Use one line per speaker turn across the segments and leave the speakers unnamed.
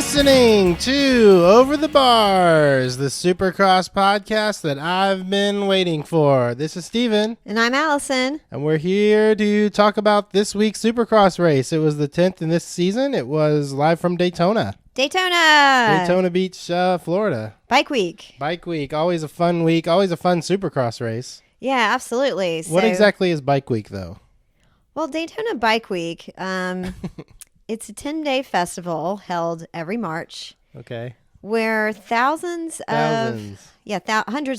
listening to Over the Bars, the Supercross podcast that I've been waiting for. This is Steven.
And I'm Allison.
And we're here to talk about this week's Supercross race. It was the 10th in this season. It was live from Daytona. Daytona Beach, Florida.
Bike week.
Always a fun week. Always a fun Supercross race.
Yeah, absolutely.
What exactly is Bike Week, though?
Well, Daytona Bike Week, it's a 10-day festival held every March.
Okay.
Where hundreds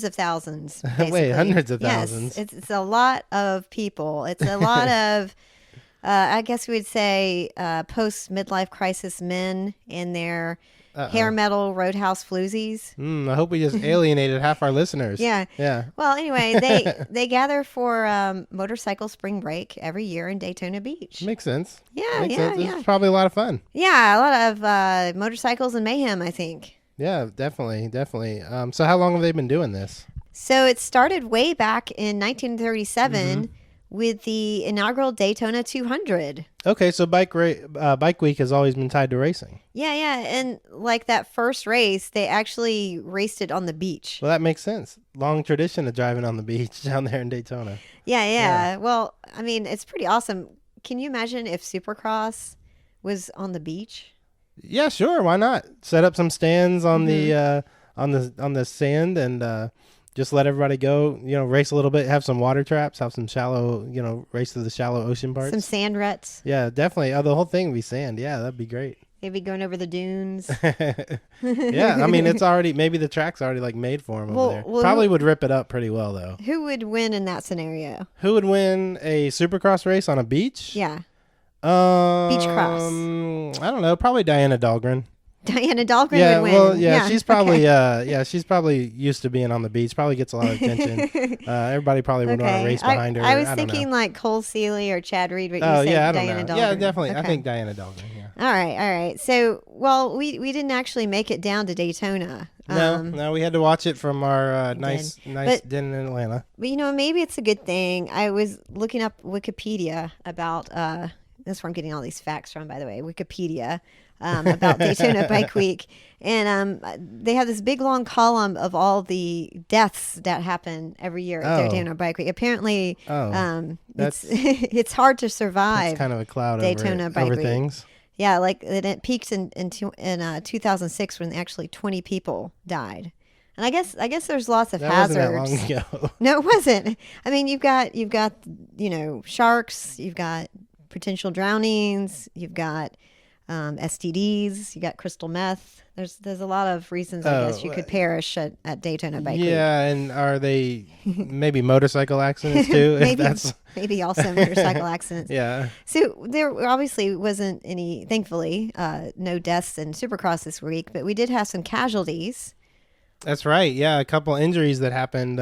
of thousands. Basically.
Wait, hundreds of thousands?
Yes, it's a lot of people. It's a lot of, I guess we would say, post-midlife crisis men in their hair metal roadhouse floozies.
I hope we just alienated half our listeners.
Yeah.
Yeah.
Well, anyway, they gather for motorcycle spring break every year in Daytona Beach.
Makes sense.
Yeah.
It's probably a lot of fun.
Yeah, a lot of motorcycles and mayhem, I think.
Yeah, definitely. So how long have they been doing this?
So it started way back in 1937 with the inaugural Daytona 200.
Okay, so Bike Week has always been tied to racing. Yeah.
And like that first race, they actually raced it on the beach.
Well, that makes sense. Long tradition of driving on the beach down there in Daytona.
Yeah. Well, I mean, it's pretty awesome. Can you imagine if Supercross was on the beach?
Yeah, sure. Why not? Set up some stands on the sand and just let everybody go, race a little bit, have some water traps, have some shallow, race to the shallow ocean parts.
Some sand ruts.
Yeah, definitely. Oh, the whole thing would be sand. Yeah, that'd be great.
Maybe going over the dunes.
Yeah, I mean, maybe the track's already like made for them over there. Probably would rip it up pretty well, though.
Who would win in that scenario?
Who would win a Supercross race on a beach?
Yeah. Beach cross.
I don't know. Probably Diana Dahlgren.
Diana Dahlgren would win.
Well, she's probably she's probably used to being on the beach. Probably gets a lot of attention. Everybody probably would want to race behind her.
I was thinking like Cole Seeley or Chad Reed, but you said Diana Dahlgren.
Yeah, definitely. Okay. I think Diana Dahlgren. Yeah.
All right. So, we didn't actually make it down to Daytona.
No, we had to watch it from our nice den in Atlanta.
But maybe it's a good thing. I was looking up Wikipedia about. That's where I'm getting all these facts from, by the way. Wikipedia. About Daytona Bike Week, and they have this big long column of all the deaths that happen every year at Daytona Bike Week. Apparently, it's hard to survive.
It's kind of a cloud
Daytona Bike Week.
Things.
Yeah, like it peaked in 2006 when actually 20 people died. And I guess there's lots of hazards.
That wasn't that long ago.
No, it wasn't. I mean, you've got sharks, you've got potential drownings, you've got STDs, you got crystal meth. There's a lot of reasons I guess you could perish at Daytona Bike Week. Yeah,
and are they maybe motorcycle accidents too?
maybe also motorcycle accidents.
Yeah.
So there obviously wasn't any, thankfully, no deaths in Supercross this week, but we did have some casualties.
That's right. Yeah, a couple injuries that happened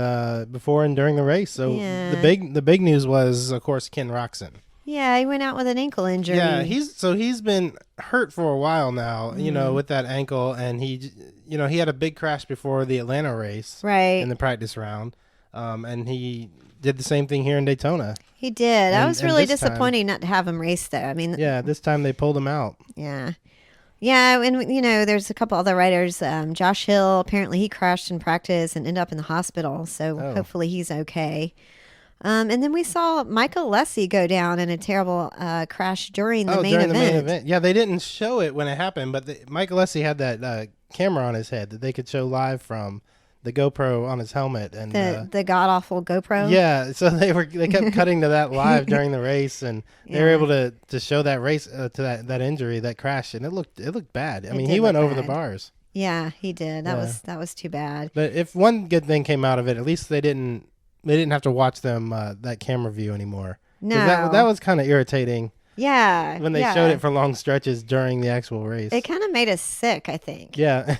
before and during the race. So the big news was, of course, Ken Roczen.
Yeah, he went out with an ankle injury.
Yeah, he's been hurt for a while now, with that ankle, and he had a big crash before the Atlanta race,
right,
in the practice round, and he did the same thing here in Daytona.
He did. I was really disappointed not to have him race though. I mean,
this time they pulled him out.
Yeah, and there's a couple other riders. Josh Hill, apparently he crashed in practice and ended up in the hospital, so hopefully he's okay. And then we saw Michael Lessie go down in a terrible crash during the main event.
Yeah, they didn't show it when it happened, but Michael Lessie had that camera on his head that they could show live from the GoPro on his helmet, and
the god awful GoPro.
Yeah, so they kept cutting to that live during the race, and they were able to show that race to that injury, that crash, and it looked bad. I mean, he went over the bars.
Yeah, he did. That was too bad.
But if one good thing came out of it, at least they didn't have to watch them that camera view anymore.
No,
that was kind of irritating.
Yeah,
when they showed it for long stretches during the actual race,
it kind of made us sick, I think.
Yeah,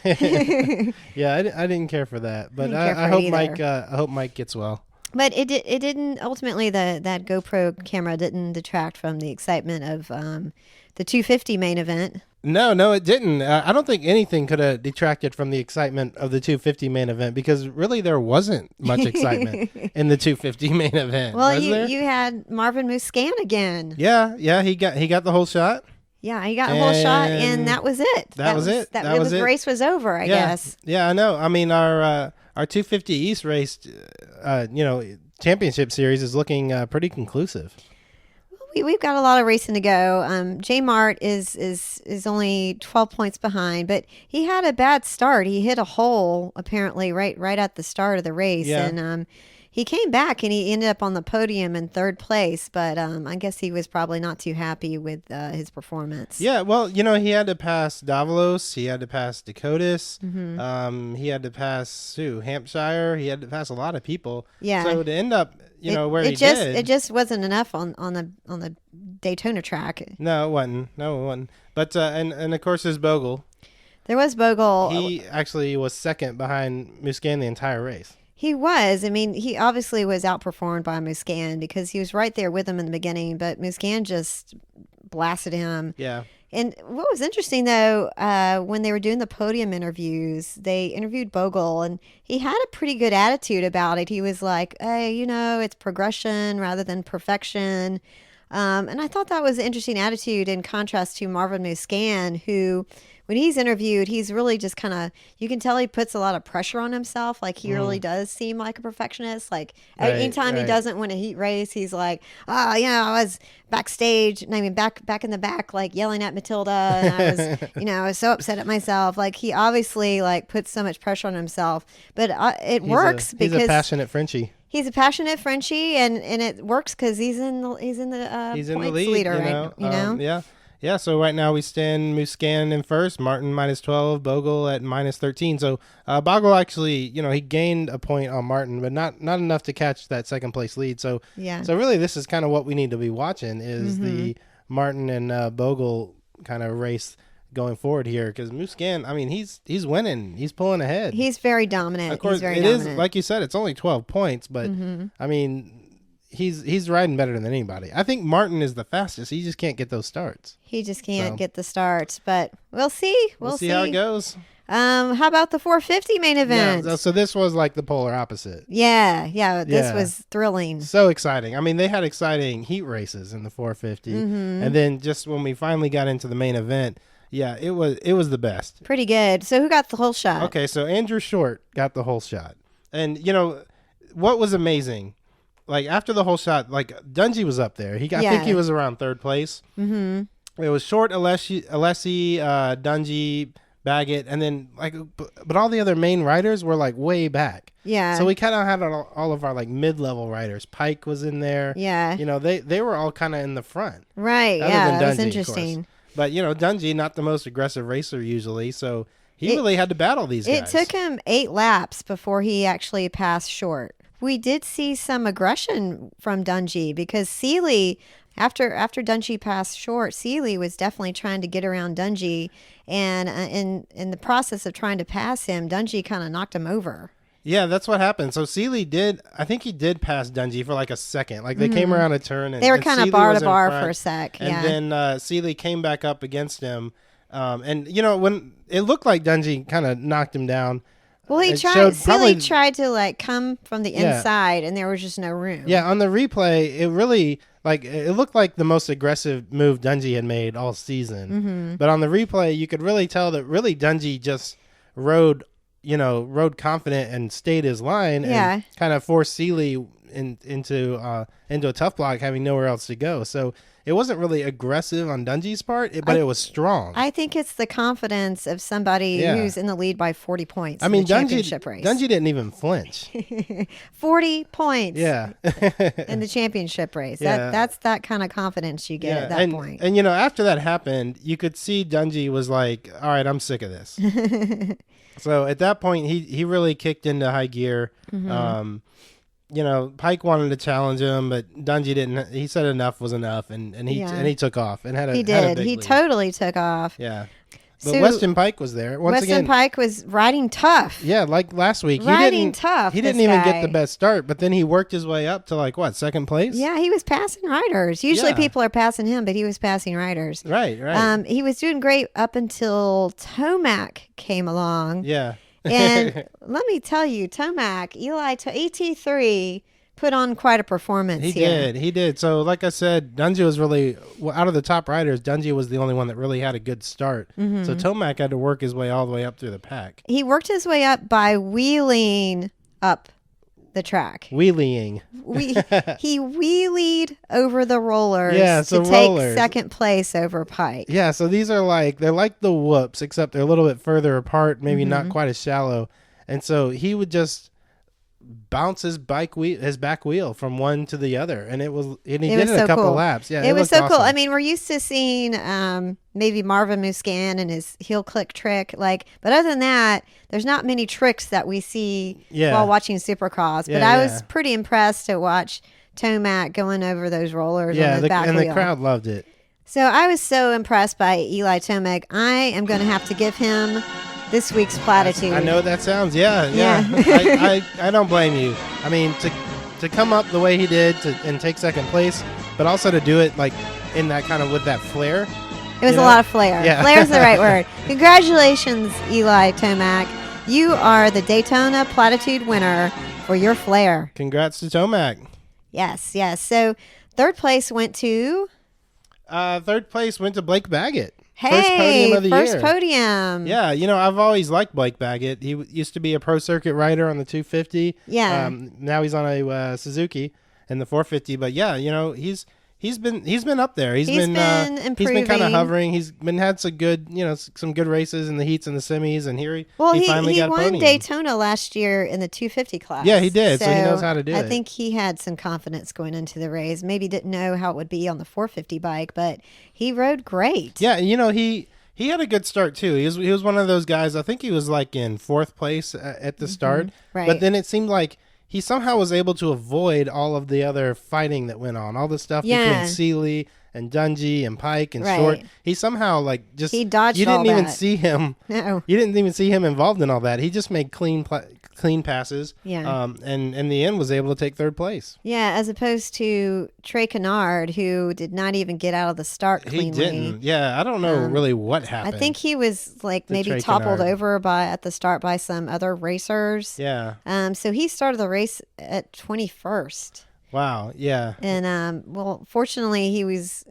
yeah, I didn't care for that, but I hope Mike gets well.
But it didn't ultimately. That GoPro camera didn't detract from the excitement of the 250 main event.
No, it didn't. I don't think anything could have detracted from the excitement of the 250 main event, because really there wasn't much excitement in the 250 main event.
Well, you had Marvin Musquin again.
Yeah, he got the whole shot.
Yeah, he got a whole shot, and that was it.
That was it.
That was
it.
The race was over, I guess.
Yeah, I know. I mean, our 250 East race, championship series is looking pretty conclusive.
We've got a lot of racing to go. J Mart is only 12 points behind, but he had a bad start. He hit a hole apparently right at the start of the race, and he came back and he ended up on the podium in third place. But I guess he was probably not too happy with his performance.
Yeah, well, he had to pass Davalos, he had to pass Dakotas, he had to pass Hampshire, he had to pass a lot of people.
Yeah.
So to end up, it
just wasn't enough on the Daytona track.
No, it wasn't. But and of course there's Bogle.
There was Bogle.
He actually was second behind Musquin the entire race.
He was. I mean, he obviously was outperformed by Musquin because he was right there with him in the beginning, but Musquin just blasted him.
Yeah.
And what was interesting, though, when they were doing the podium interviews, they interviewed Bogle, and he had a pretty good attitude about it. He was like, hey, it's progression rather than perfection. And I thought that was an interesting attitude in contrast to Marvin Musquin, who, when he's interviewed, he's really just kind of, you can tell he puts a lot of pressure on himself. Like, he really does seem like a perfectionist. Like, anytime he doesn't win a heat race, he's like, I was backstage, back in the back, like, yelling at Matilda, and I was, I was so upset at myself. Like, he obviously, like, puts so much pressure on himself. But it works because...
He's a passionate Frenchie.
He's a passionate Frenchie, and it works because he's in the points
lead,
leader, right?
Yeah. So right now we stand Musquin in first, Martin -12, Bogle at -13. So Bogle actually, he gained a point on Martin, but not enough to catch that second place lead. So So really, this is kind of what we need to be watching is the Martin and Bogle kind of race going forward here, because Musquin, I mean, he's winning, he's pulling ahead,
he's very dominant.
Of course, is like you said, it's only 12 points, but I mean, he's riding better than anybody. I think Martin is the fastest. He just can't get those starts.
He just can't get the starts, but we'll see. We'll see
how it goes.
How about the 450 main event?
Yeah, so this was like the polar opposite.
Yeah. This was thrilling.
So exciting. I mean, they had exciting heat races in the 450, and then just when we finally got into the main event. Yeah, it was the best.
Pretty good. So who got the whole shot?
Okay, so Andrew Short got the whole shot. And, what was amazing, like, after the whole shot, like, Dungey was up there. I think he was around third place. Mm-hmm. It was Short, Alessi, Dungey, Baggett, and then, like, but all the other main riders were, like, way back.
Yeah.
So we kind of had all of our, like, mid-level riders. Pike was in there.
Yeah.
They were all kind of in the front.
Right,
Dungey,
it was interesting.
But, Dungey, not the most aggressive racer usually, so he really had to battle these guys.
It took him 8 laps before he actually passed Short. We did see some aggression from Dungey because Seeley, after Dungey passed Short, Seeley was definitely trying to get around Dungey, and in the process of trying to pass him, Dungey kind of knocked him over.
Yeah, that's what happened. So Seeley I think he did pass Dungey for like a second. Like they came around a turn. And
they were kind of bar to bar for a sec.
And then Seeley came back up against him. And, when it looked like Dungey kind of knocked him down.
Well, Seeley tried to like come from the inside and there was just no room.
Yeah, on the replay, it really, it looked like the most aggressive move Dungey had made all season. But on the replay, you could really tell that really Dungey just rode confident and stayed his line and kind of forced Seeley into a tough block, having nowhere else to go. So it wasn't really aggressive on Dungey's part, but it was strong.
I think it's the confidence of somebody who's in the lead by 40 points.
I mean,
in the championship race.
Dungey didn't even flinch.
40 points.
Yeah.
In the championship race. That's that kind of confidence you get at that point.
And after that happened, you could see Dungey was like, all right, I'm sick of this. So at that point, he really kicked into high gear. Pike wanted to challenge him, but Dungey didn't. He said enough was enough, and he took off and had a
He totally took off.
Yeah. But Weston Pike was there.
Weston Pike was riding tough.
Yeah, like last week.
He didn't
even get the best start, but then he worked his way up to second place?
Yeah, he was passing riders. Usually people are passing him, but he was passing riders.
Right.
He was doing great up until Tomac came along.
Yeah.
And let me tell you, Tomac, ET3 put on quite a performance here.
He did. So, like I said, Dungey was really, out of the top riders, Dungey was the only one that really had a good start. So Tomac had to work his way all the way up through the pack.
He worked his way up by wheeling up the track.
Wheeling.
He wheelied over the rollers
so
to take
rollers.
second place over Pike.
Yeah, so these are they're like the whoops, except they're a little bit further apart, maybe not quite as shallow. And so he would just bounce his back wheel from one to the other, and he did it a couple laps. Yeah,
it was so cool.
awesome.
I mean, we're used to seeing maybe Marvin Muscan and his heel click trick, but other than that, there's not many tricks that we see while watching Supercross. But I was pretty impressed to watch Tomac going over those rollers on the back wheel.
The crowd loved it.
So I was so impressed by Eli Tomac. I am going to have to give him this week's platitude.
I know that sounds, I don't blame you. I mean, to come up the way he did and take second place, but also to do it in that kind of with that flair.
It was a lot of flair.
Yeah.
Flair's the right word. Congratulations, Eli Tomac. You are the Daytona Platitude winner for your flair.
Congrats to Tomac.
Yes. So third place went to
Blake Baggett.
Hey,
first podium of the year.
Podium.
Yeah, I've always liked Blake Baggett. He used to be a pro circuit rider on the 250.
Yeah.
Now he's on a Suzuki in the 450. But yeah, he's been up there. He's been
improving.
He's been kind of hovering. He's had some good races in the heats and the semis, and here he finally got a podium.
He won Daytona last year in the 250 class.
Yeah, he did. So he knows how to do it.
I think he had some confidence going into the race. Maybe didn't know how it would be on the 450 bike, but he rode great.
Yeah, he had a good start too. He was one of those guys. I think he was in fourth place at the start,
right.
But then it seemed like he somehow was able to avoid all of the other fighting that went on, all the stuff between Seeley and Dungey and Pike and Short. He somehow
he dodged
you didn't
all
even
that.
see him.
No.
You didn't even see him involved in all that. He just made clean passes.
Yeah.
And in the end was able to take third place.
Yeah, as opposed to Trey Kennard, who did not even get out of the start cleanly.
He didn't. Yeah, I don't know really what happened.
I think he was maybe
Trey
toppled
Kennard.
over at the start by some other racers.
Yeah.
So he started the race at 21st.
Wow. Yeah.
And fortunately he was,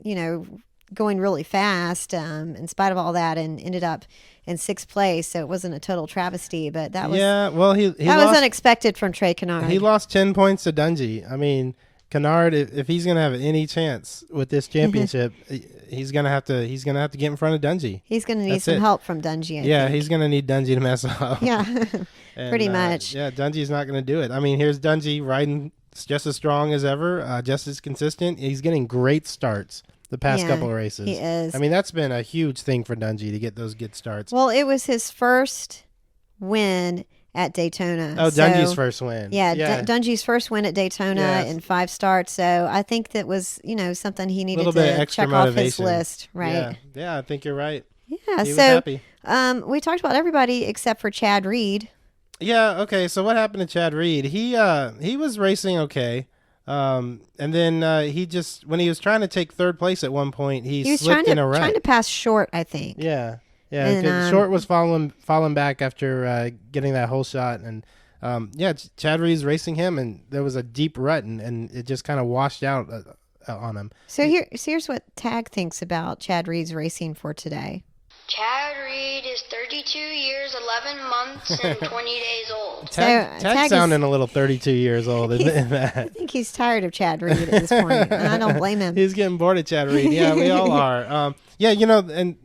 going really fast in spite of all that, and ended up in sixth place. So it wasn't a total travesty, but that was was unexpected from Trey Kennard.
He lost 10 points to Dungey. I mean, Kennard, if he's gonna have any chance with this championship, he's gonna have to get in front of Dungey.
He's gonna need some help from Dungey. I think.
He's gonna need Dungey to mess up.
Yeah, pretty much.
Dungey's not gonna do it. I mean, here's Dungey riding just as strong as ever, just as consistent. He's getting great starts the past couple of races.
He is.
I mean, that's been a huge thing for Dungey to get those good starts.
Well, it was his first win at Daytona.
Oh, Dungey's first win.
Yeah, Dungey's first win at Daytona in 5 starts. So I think that was, something he needed to check off his list, right?
Yeah, I think you're right.
Yeah,
he was happy.
We talked about everybody except for Chad Reed.
Yeah, okay. So what happened to Chad Reed? He was racing okay. And then he just, when he was trying to take third place at one point, he slipped in a rut.
Trying to pass Short, I think.
Yeah. And, Short was falling back after getting that whole shot, and Chad Reed's racing him, and there was a deep rut, and it just kind of washed out on him.
So here's what Tag thinks about Chad Reed's racing for today.
Chad Reed is 32 years, 11 months, and 20 days old.
Tag sounding a little 32 years old, isn't that?
I think he's tired of Chad Reed at this point, and I don't blame him.
He's getting bored of Chad Reed. Yeah, we all are. And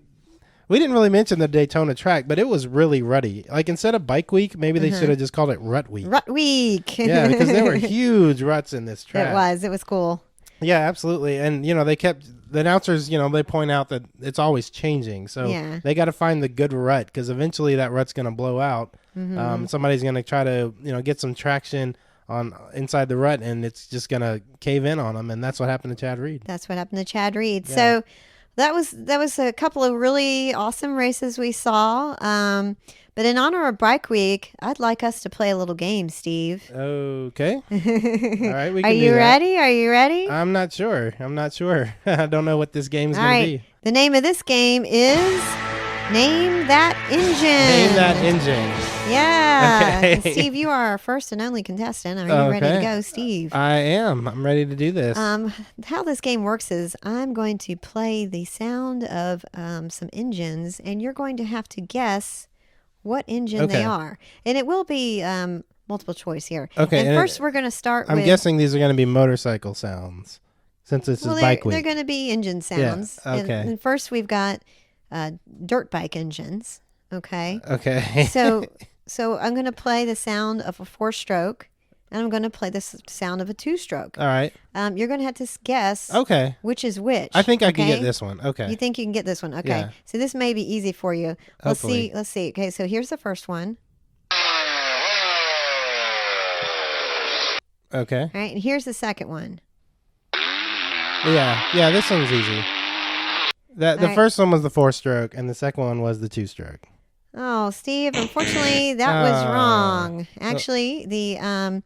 we didn't really mention the Daytona track, but it was really rutty. Instead of Bike Week, maybe they should have just called it Rut Week.
Rut Week.
Yeah, because there were huge ruts in this track.
It was cool.
Yeah, absolutely. And, the announcers, they point out that it's always changing. So they got to find the good rut, because eventually that rut's going to blow out. Mm-hmm. Somebody's going to try to, get some traction on inside the rut, and it's just going to cave in on them. And that's what happened to Chad Reed.
Yeah. So that was a couple of really awesome races we saw. But in honor of Bike Week, I'd like us to play a little game, Steve.
Okay. All right, we can
Are you ready? Are you ready?
I'm not sure. I don't know what this game's going to be.
The name of this game is Name That Engine.
Name That Engine.
Yeah.
Okay.
Steve, you are our first and only contestant. Are you ready to
Okay.
go, Steve?
I am. I'm ready to do this.
How this game works is I'm going to play the sound of some engines, and you're going to have to guess what engine they
Okay.
are. And it will be multiple choice here.
Okay,
And
and
first, we're going to start
I'm
with.
guessing these are going to be motorcycle sounds, since this
Well,
is bike
they're
week.
going to be engine sounds.
okay.
And first, we've got dirt bike engines. Okay.
Okay.
So I'm going to play the sound of a 4-stroke, and I'm going to play the sound of a 2-stroke.
All right.
You're going to have to guess
Okay.
which is which.
I think I can
okay?
get this one. Okay.
You think you can get this one? Okay.
Yeah.
So this may be easy for you. Let's
Hopefully.
see. Let's see. Okay. So here's the first one.
Okay.
All right. And here's the second one.
Yeah. This one's easy. The
right.
first one was the 4-stroke, and the second one was the 2-stroke.
Oh, Steve, unfortunately, that was wrong. Actually, the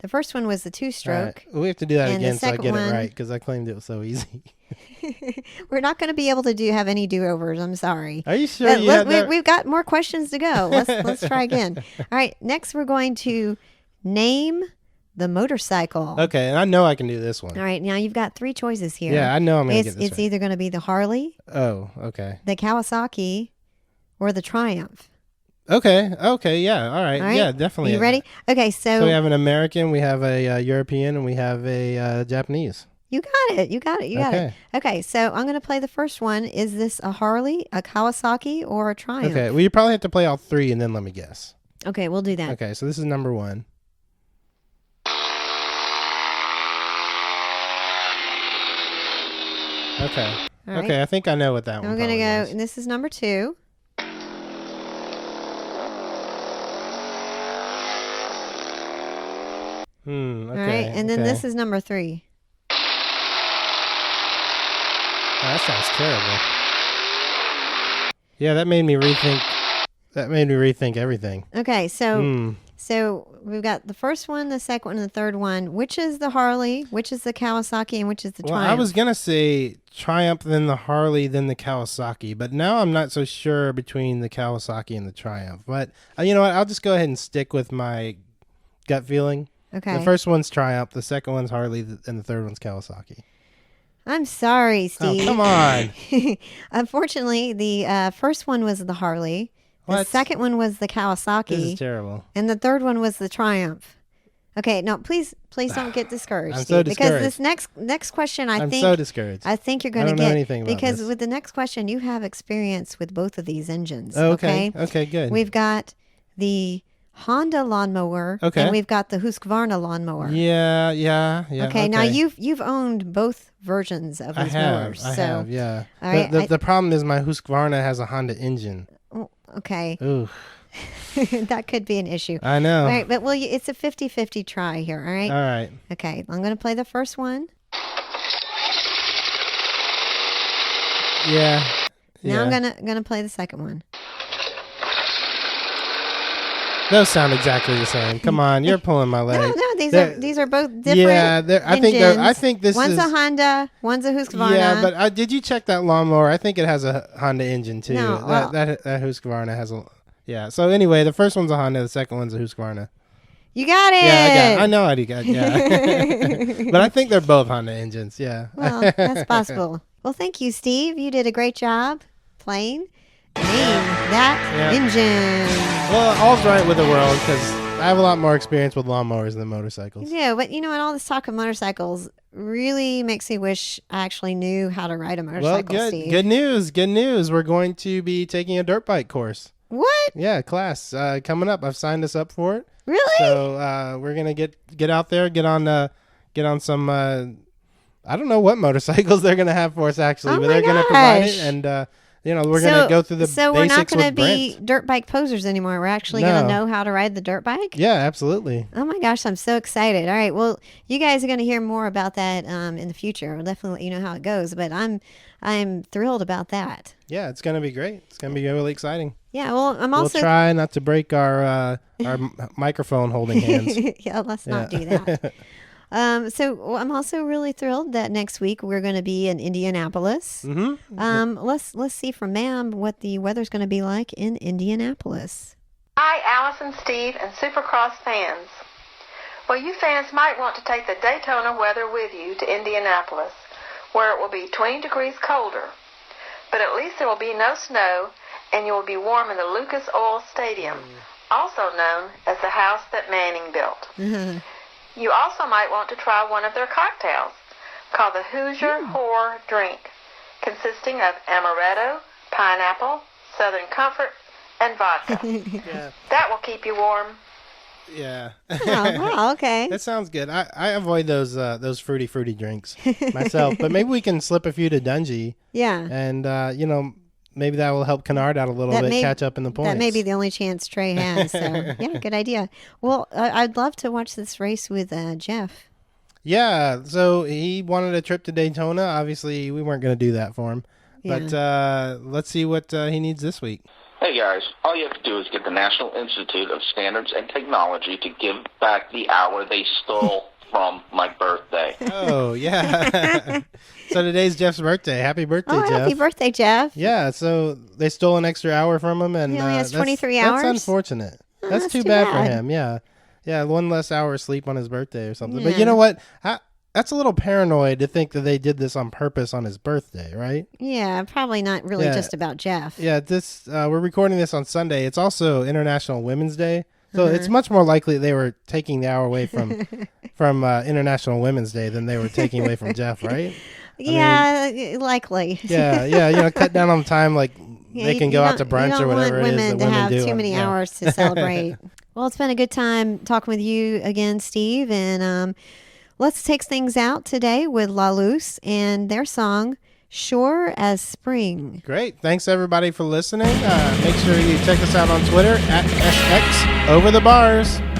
first one was the 2-stroke.
Right. We have to do that
And the
again so I
second
get
one-
it right, because I claimed it was so easy.
We're not going to be able to have any do-overs. I'm sorry.
Are you sure?
But
You had that?
we've got more questions to go. Let's try again. All right. Next, we're going to name the motorcycle.
Okay, and I know I can do this one.
All right. Now you've got 3 choices here.
Yeah, I know I'm going to
It's
get this
it's
right.
either going to be the Harley,
Oh, okay.
the Kawasaki, or the Triumph.
Okay, yeah, all right.
All right.
Yeah, definitely.
You ready? Okay.
So we have an American, we have a European, and we have a Japanese.
You got it. You got it.
Okay.
Okay, so I'm going to play the first one. Is this a Harley, a Kawasaki, or a Triumph?
Okay, well, you probably have to play all 3 and then let me guess.
Okay, we'll do that.
Okay, so this is number 1. Okay.
All right.
Okay, I think I know what that
I'm
one
going to go,
was.
and this is number 2.
Okay.
All right, and then this is number 3.
Oh, that sounds terrible. Yeah, that made me rethink. Everything.
Okay, so
Hmm.
so we've got the first one, the second one, and the third one. Which is the Harley? Which is the Kawasaki? And which is the
Well,
Triumph?
I was gonna say Triumph, then the Harley, then the Kawasaki, but now I'm not so sure between the Kawasaki and the Triumph. But you know what? I'll just go ahead and stick with my gut feeling.
Okay.
The first one's Triumph, the second one's Harley, and the third one's Kawasaki.
I'm sorry, Steve.
Oh, come on!
Unfortunately, the first one was the Harley. The
What?
second one was the Kawasaki.
This is terrible.
And the third one was the Triumph. Okay, no, please don't get discouraged,
I'm
Steve,
so
because
discouraged.
this next question,
I'm
think
so discouraged.
I think you're
I
going to
don't know
get
anything about
because
this.
with the next question, you have experience with both of these engines.
Oh, okay. Okay, good.
We've got the Honda lawnmower,
Okay.
and we've got the Husqvarna lawnmower.
Yeah.
Okay, now you've owned both versions of
I
these
have.
mowers.
I
so,
have. Yeah.
all right,
The problem is my Husqvarna has a Honda engine.
okay,
Ooh,
that could be an issue.
I know.
All right, but it's a 50-50 try here. All right.
All right.
Okay, I'm going to play the first one.
Yeah.
Now
yeah.
I'm gonna play the second one.
Those sound exactly the same. Come on, you're pulling my leg.
No, these are both different.
Yeah, I
engines.
think this
one's
is.
a Honda, one's a Husqvarna.
Yeah, but did you check that lawnmower? I think it has a Honda engine too.
No, well-
that Husqvarna has a. Yeah. So anyway, the first one's a Honda, the second one's a Husqvarna.
You got it.
Yeah, I know I got. Yeah. But I think they're both Honda engines. Yeah.
Well, that's possible. Well, thank you, Steve. You did a great job playing. Name that engine.
Well, all's right with the world because I have a lot more experience with lawnmowers than motorcycles.
Yeah, but you know what? All this talk of motorcycles really makes me wish I actually knew how to ride a motorcycle,
Well,
Steve.
good news. Good news. We're going to be taking a dirt bike course.
What?
Yeah, class coming up. I've signed us up for it.
Really?
So we're gonna get out there, get on some. I don't know what motorcycles they're gonna have for us actually,
Oh
but
my
they're gonna provide it,
gosh.
and we're gonna go through the
So we're not
basics
going to
with
be
Brent.
dirt bike posers anymore. We're actually going to
No.
know how to ride the dirt bike.
Yeah, absolutely.
Oh my gosh, I'm so excited. All right, well, you guys are going to hear more about that in the future. I'll definitely let you know how it goes, but I'm thrilled about that.
Yeah, it's gonna be great. It's gonna be really exciting.
Yeah, well, I'm
We'll
also
try not to break our microphone holding hands.
yeah, let's not do that. So I'm also really thrilled that next week we're going to be in Indianapolis.
Mm-hmm.
Let's see from Ma'am what the weather's going to be like in Indianapolis.
Hi, Allison, Steve, and Supercross fans. Well, you fans might want to take the Daytona weather with you to Indianapolis, where it will be 20 degrees colder. But at least there will be no snow, and you will be warm in the Lucas Oil Stadium, also known as the house that Manning built. You also might want to try one of their cocktails, called the Hoosier Whore Drink, consisting of amaretto, pineapple, Southern Comfort, and vodka. That will keep you warm.
Yeah.
Oh, wow, okay.
That sounds good. I avoid those fruity drinks myself, but maybe we can slip a few to Dungy.
Yeah.
And maybe that will help Kennard out a little bit, catch up in the points.
That may be the only chance Trey has. So yeah, good idea. Well, I'd love to watch this race with Jeff.
Yeah. So he wanted a trip to Daytona. Obviously, we weren't going to do that for him.
Yeah.
But let's see what he needs this week.
Hey guys, all you have to do is get the National Institute of Standards and Technology to give back the hour they stole from my birthday.
Oh, yeah. So today's Jeff's birthday. Happy birthday, Jeff.
Happy birthday, Jeff.
Yeah, so they stole an extra hour from him. And
he only has 23 hours?
That's unfortunate. That's too
bad
bad for him, yeah. Yeah, one less hour of sleep on his birthday or something.
Yeah.
But you know what? That's a little paranoid to think that they did this on purpose on his birthday, right?
Yeah, probably not really just about Jeff.
Yeah, this we're recording this on Sunday. It's also International Women's Day, so it's much more likely they were taking the hour away from International Women's Day than they were taking away from Jeff, right?
Likely.
Yeah. Cut down on time, like they can go out to brunch or whatever it is that women do.
You don't want women to have too many hours to celebrate. Well, it's been a good time talking with you again, Steve, and let's take things out today with La Luz and their song, Sure as Spring.
Great. Thanks, everybody, for listening. Make sure you check us out on Twitter at SXOverTheBars.